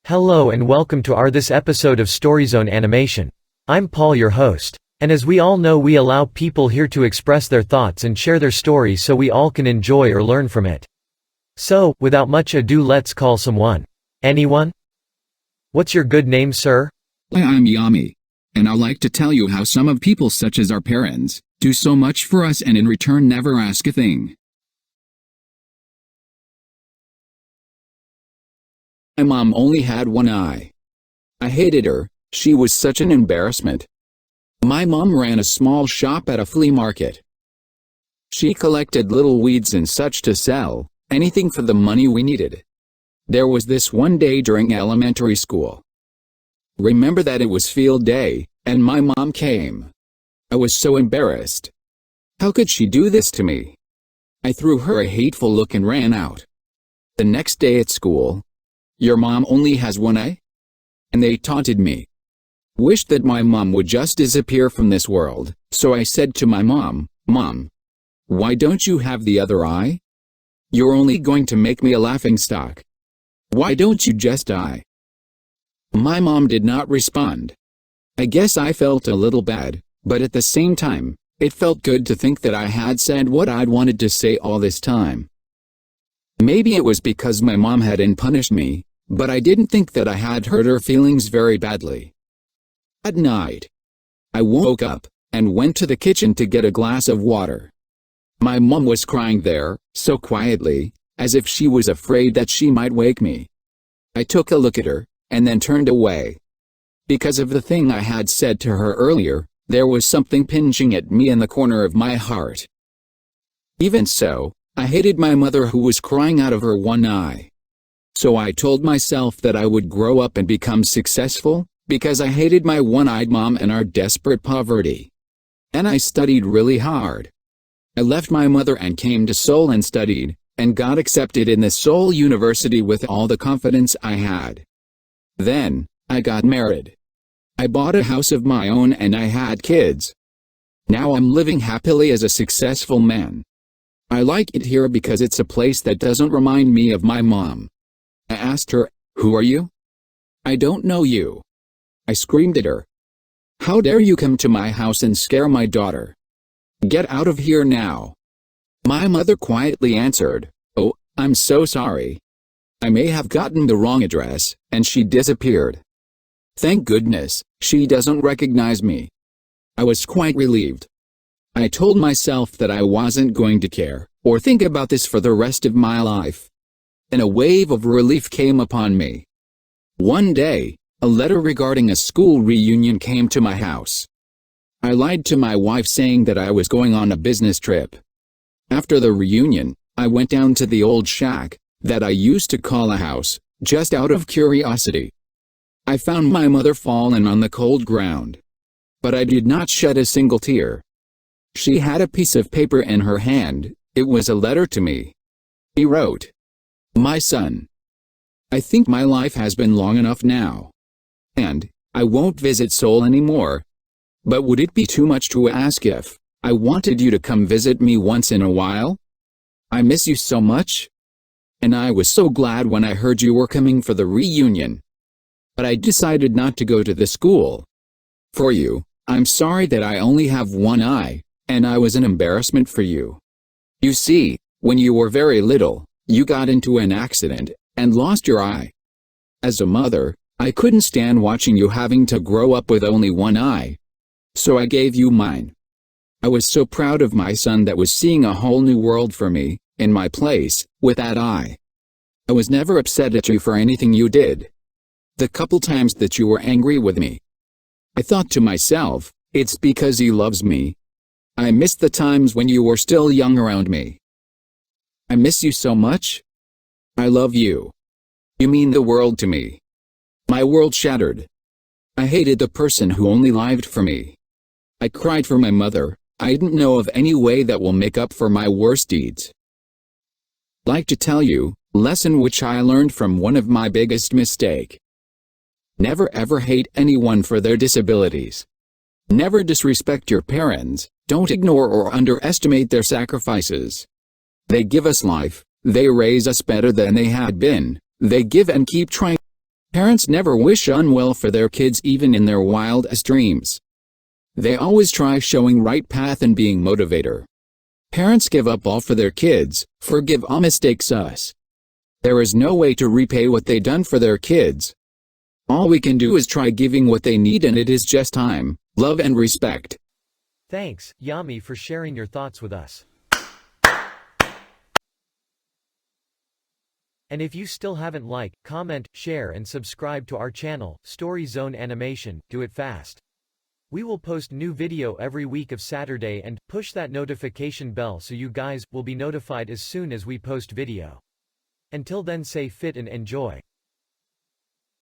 Hello and welcome to this episode of StoryZone Animation. I'm Paul, your host. And as we all know, we allow people here to express their thoughts and share their stories so we all can enjoy or learn from it. So, without much ado, let's call someone. Anyone? What's your good name, sir? Hi, I'm Yami. And I'd like to tell you how some of people such as our parents do so much for us and in return never ask a thing. My mom only had one eye. I hated her, she was such an embarrassment. My mom ran a small shop at a flea market. She collected little weeds and such to sell, anything for the money we needed. There was this one day during elementary school. Remember that it was field day, and my mom came. I was so embarrassed. How could she do this to me? I threw her a hateful look and ran out. The next day at school, "Your mom only has one eye?" And they taunted me. Wished that my mom would just disappear from this world, so I said to my mom, "Mom, why don't you have the other eye? You're only going to make me a laughingstock. Why don't you just die?" My mom did not respond. I guess I felt a little bad, but at the same time, it felt good to think that I had said what I'd wanted to say all this time. Maybe it was because my mom hadn't punished me, but I didn't think that I had hurt her feelings very badly. At night, I woke up and went to the kitchen to get a glass of water. My mom was crying there, so quietly, as if she was afraid that she might wake me. I took a look at her, and then turned away. Because of the thing I had said to her earlier, there was something pinching at me in the corner of my heart. Even so, I hated my mother who was crying out of her one eye. So I told myself that I would grow up and become successful, because I hated my one-eyed mom and our desperate poverty. And I studied really hard. I left my mother and came to Seoul and studied, and got accepted in the Seoul University with all the confidence I had. Then, I got married. I bought a house of my own and I had kids. Now I'm living happily as a successful man. I like it here because it's a place that doesn't remind me of my mom. I asked her, "Who are you?" "I don't know you." I screamed at her. "How dare you come to my house and scare my daughter? Get out of here now." My mother quietly answered, "Oh, I'm so sorry. I may have gotten the wrong address," and she disappeared. Thank goodness, she doesn't recognize me. I was quite relieved. I told myself that I wasn't going to care, or think about this for the rest of my life. And a wave of relief came upon me. One day, a letter regarding a school reunion came to my house. I lied to my wife saying that I was going on a business trip. After the reunion, I went down to the old shack, that I used to call a house, just out of curiosity. I found my mother fallen on the cold ground. But I did not shed a single tear. She had a piece of paper in her hand. It was a letter to me. He wrote, "My son, I think my life has been long enough now. And I won't visit Seoul anymore. But would it be too much to ask if I wanted you to come visit me once in a while? I miss you so much. And I was so glad when I heard you were coming for the reunion. But I decided not to go to the school. For you, I'm sorry that I only have one eye, and I was an embarrassment for you. You see, when you were very little, you got into an accident and lost your eye. As a mother, I couldn't stand watching you having to grow up with only one eye. So I gave you mine. I was so proud of my son that was seeing a whole new world for me, in my place, with that eye. I was never upset at you for anything you did. The couple times that you were angry with me, I thought to myself, it's because he loves me. I miss the times when you were still young around me. I miss you so much. I love you. You mean the world to me. My world shattered. I hated the person who only lied for me. I cried for my mother. I didn't know of any way that will make up for my worst deeds. Like to tell you, Lesson which I learned from one of my biggest mistake. Never ever hate anyone for their disabilities. Never disrespect your parents, don't ignore or underestimate their sacrifices. They give us life, they raise us better than they had been, they give and keep trying. Parents never wish unwell for their kids even in their wildest dreams. They always try showing right path and being motivator. Parents give up all for their kids, forgive all mistakes us. There is no way to repay what they done for their kids. All we can do is try giving what they need, and it is just time, love and respect. Thanks, Yami, for sharing your thoughts with us. And if you still haven't liked, comment, share and subscribe to our channel, Story Zone Animation, do it fast. We will post new video every week of Saturday, and push that notification bell so you guys will be notified as soon as we post video. Until then, stay fit and enjoy.